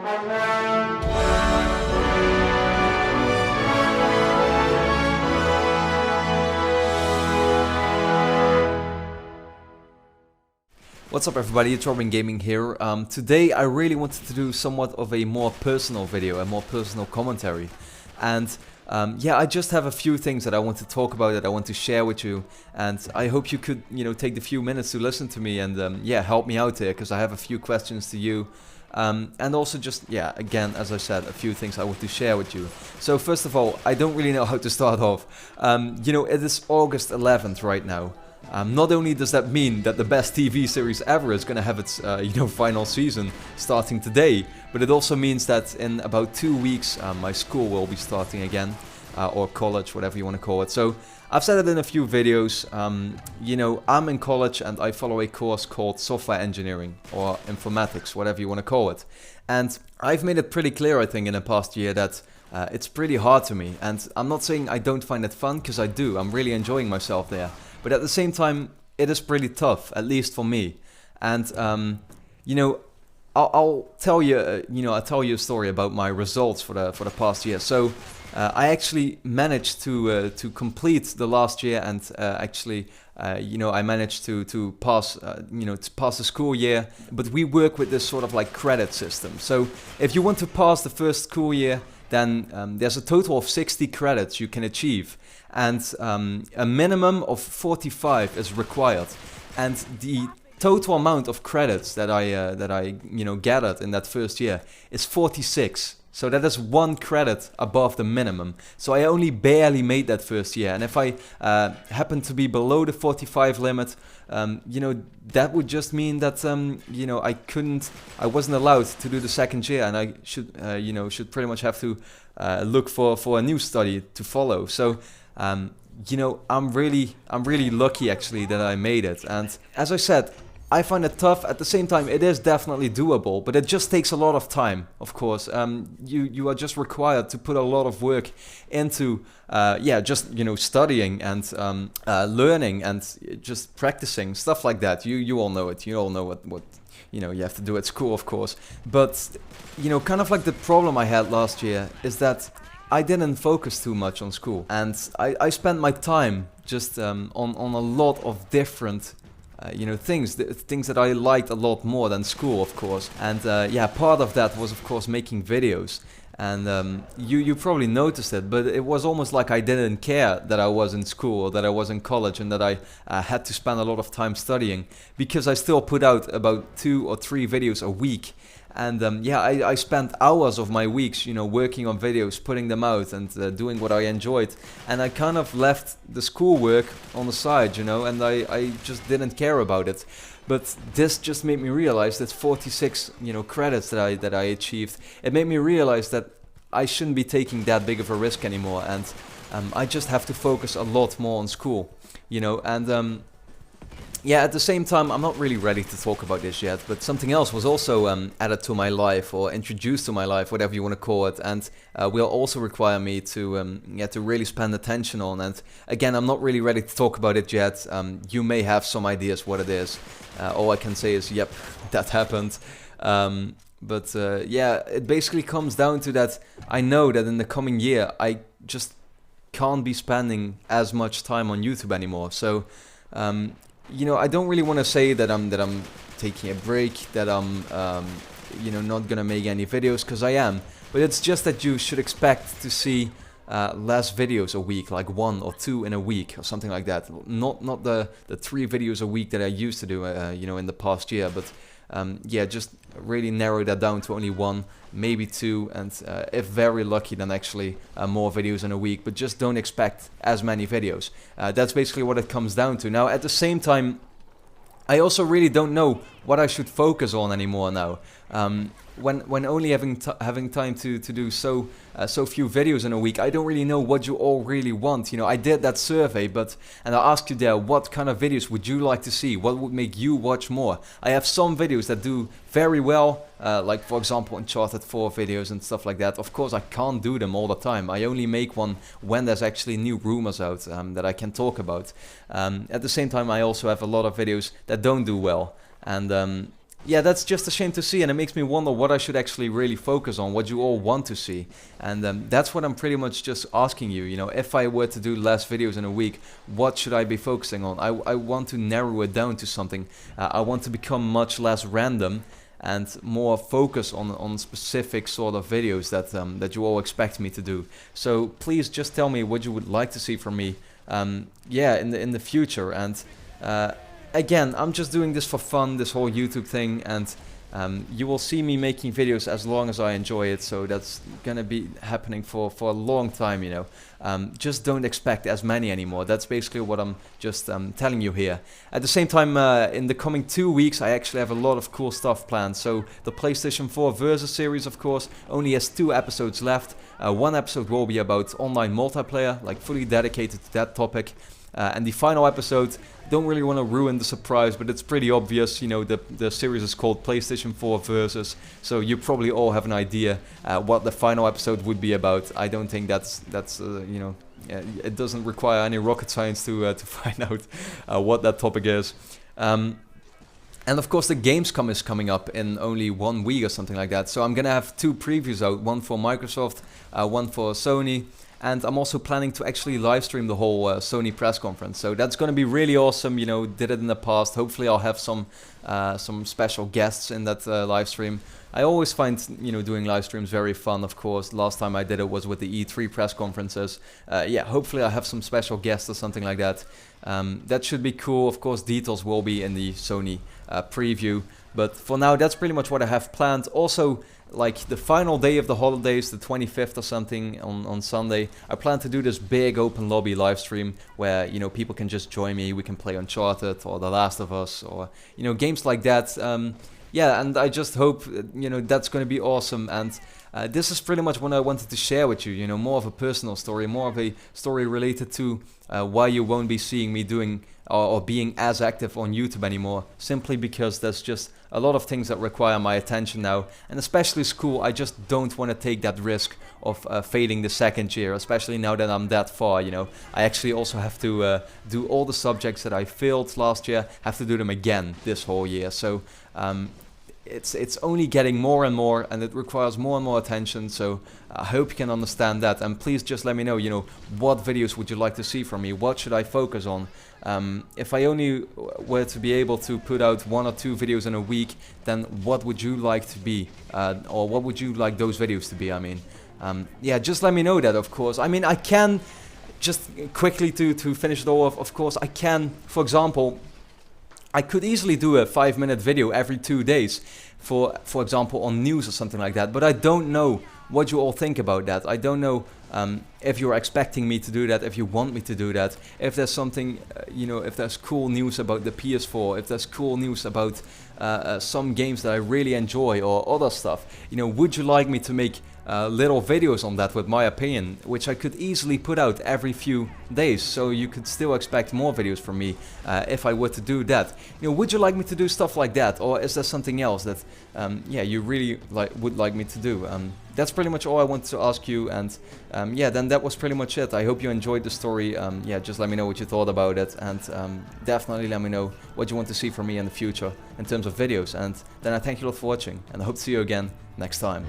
What's up everybody, it's RobinGaming here. Today I really wanted to do somewhat of a more personal video, a more personal commentary. And yeah, I just have a few things that I want to talk about, that I want to share with you. And I hope you could, take the few minutes to listen to me and yeah, help me out here, because I have a few questions to you. And also just, yeah, again, as I said, a few things I want to share with you. So first of all, I don't really know how to start off. It is August 11th right now. Not only does that mean that the best TV series ever is going to have its final season starting today, but it also means that in about 2 weeks my school will be starting again, or college, whatever you want to call it. So I've said it in a few videos. I'm in college and I follow a course called software engineering or informatics, whatever you want to call it. And I've made it pretty clear, I think, in the past year that it's pretty hard to me. And I'm not saying I don't find it fun, because I do. I'm really enjoying myself there. But at the same time, it is pretty tough, at least for me. And I'll tell you, a story about my results for the past year. So I actually managed to complete the last year, and I managed to pass, to pass the school year. But we work with this sort of like credit system. So if you want to pass the first school year, then there's a total of 60 credits you can achieve, and a minimum of 45 is required. And the total amount of credits that I gathered in that first year is 46. So that is 1 credit above the minimum. So I only barely made that first year. And if I happen to be below the 45 limit, that would just mean that I wasn't allowed to do the second year, and I should pretty much have to look for a new study to follow. So I'm really lucky actually that I made it. And as I said, I find it tough. At the same time, it is definitely doable, but it just takes a lot of time, of course. You are just required to put a lot of work into, studying and learning and just practicing, stuff like that. You all know it. You all know what you have to do at school, of course. But, kind of like the problem I had last year is that I didn't focus too much on school. And I spent my time just on a lot of different things that I liked a lot more than school, of course. And part of that was, of course, making videos. And you probably noticed it, but it was almost like I didn't care that I was in school or that I was in college and that I had to spend a lot of time studying, because I still put out about 2 or 3 videos a week. And I spent hours of my weeks, working on videos, putting them out and doing what I enjoyed. And I kind of left the schoolwork on the side, and I just didn't care about it. But this just made me realize that 46, credits that I achieved, it made me realize that I shouldn't be taking that big of a risk anymore. And I just have to focus a lot more on school, and at the same time, I'm not really ready to talk about this yet, but something else was also added to my life, or introduced to my life, whatever you want to call it, and will also require me to really spend attention on. And again, I'm not really ready to talk about it yet. You may have some ideas what it is. All I can say is, yep, that happened. It basically comes down to that. I know that in the coming year, I just can't be spending as much time on YouTube anymore. So I don't really want to say that I'm taking a break, that I'm not gonna make any videos, because I am. But it's just that you should expect to see less videos a week, like 1 or 2 in a week or something like that. Not the 3 videos a week that I used to do in the past year, but just really narrow that down to only 1, maybe 2, and if very lucky, then actually more videos in a week. But just don't expect as many videos. That's basically what it comes down to. Now, at the same time, I also really don't know what I should focus on anymore now. When only having time to do so few videos in a week, I don't really know what you all really want. I did that survey, and I asked you there, what kind of videos would you like to see? What would make you watch more? I have some videos that do very well, like for example Uncharted 4 videos and stuff like that. Of course, I can't do them all the time. I only make one when there's actually new rumors out that I can talk about. At the same time, I also have a lot of videos that don't do well. And yeah, that's just a shame to see, and it makes me wonder what I should actually really focus on, what you all want to see. And that's what I'm pretty much just asking you, you know, if I were to do less videos in a week, what should I be focusing on? I want to narrow it down to something. I want to become much less random and more focus on specific sort of videos that that you all expect me to do. So please just tell me what you would like to see from me, yeah, in the future. And again, I'm just doing this for fun, this whole YouTube thing, and you will see me making videos as long as I enjoy it, so that's gonna be happening for a long time, you know. Just don't expect as many anymore. That's basically what I'm just telling you here. At the same time, in the coming 2 weeks, I actually have a lot of cool stuff planned. So the PlayStation 4 Versus series, of course, only has 2 episodes left. One episode will be about online multiplayer, like fully dedicated to that topic. And the final episode, don't really want to ruin the surprise, but it's pretty obvious, you know, the series is called PlayStation 4 Versus, so you probably all have an idea what the final episode would be about. I don't think that's you know, it doesn't require any rocket science to find out what that topic is. And of course the Gamescom is coming up in only 1 week or something like that, so I'm gonna have 2 previews out, one for Microsoft, one for Sony. And I'm also planning to actually live stream the whole Sony press conference. So that's going to be really awesome. You know, did it in the past. Hopefully I'll have some special guests in that live stream. I always find, you know, doing live streams very fun, of course. Last time I did it was with the E3 press conferences. Yeah, hopefully I'll have some special guests or something like that. That should be cool. Of course, details will be in the Sony preview. But for now, that's pretty much what I have planned. Also, like the final day of the holidays, the 25th or something on Sunday, I plan to do this big open lobby live stream where, you know, people can just join me. We can play Uncharted or The Last of Us or, you know, games like that. Yeah, and I just hope, you know, that's going to be awesome. And this is pretty much what I wanted to share with you, you know, more of a personal story, more of a story related to why you won't be seeing me doing or being as active on YouTube anymore, simply because there's just a lot of things that require my attention now, and especially school. I just don't want to take that risk of failing the second year, especially now that I'm that far, you know. I actually also have to do all the subjects that I failed last year, have to do them again this whole year, so it's only getting more and more, and it requires more and more attention, so I hope you can understand that. And please just let me know, you know, what videos would you like to see from me, what should I focus on. If I only were to be able to put out 1 or 2 videos in a week, then what would you like to be, or what would you like those videos to be, I mean. Yeah, just let me know that, of course. I mean, I can, just quickly to finish it all off, of course, I can, for example, I could easily do a 5-minute video every 2 days, for example, on news or something like that, but I don't know what you all think about that. I don't know if you're expecting me to do that, if you want me to do that, if there's something, you know, if there's cool news about the PS4, if there's cool news about some games that I really enjoy or other stuff. You know, would you like me to make little videos on that with my opinion, which I could easily put out every few days, so you could still expect more videos from me if I were to do that. You know, would you like me to do stuff like that, or is there something else that yeah, you really would like me to do? That's pretty much all I wanted to ask you, and yeah, then that was pretty much it. I hope you enjoyed the story. Yeah, just let me know what you thought about it, and definitely let me know what you want to see from me in the future in terms of videos. And then I thank you all for watching, and I hope to see you again next time.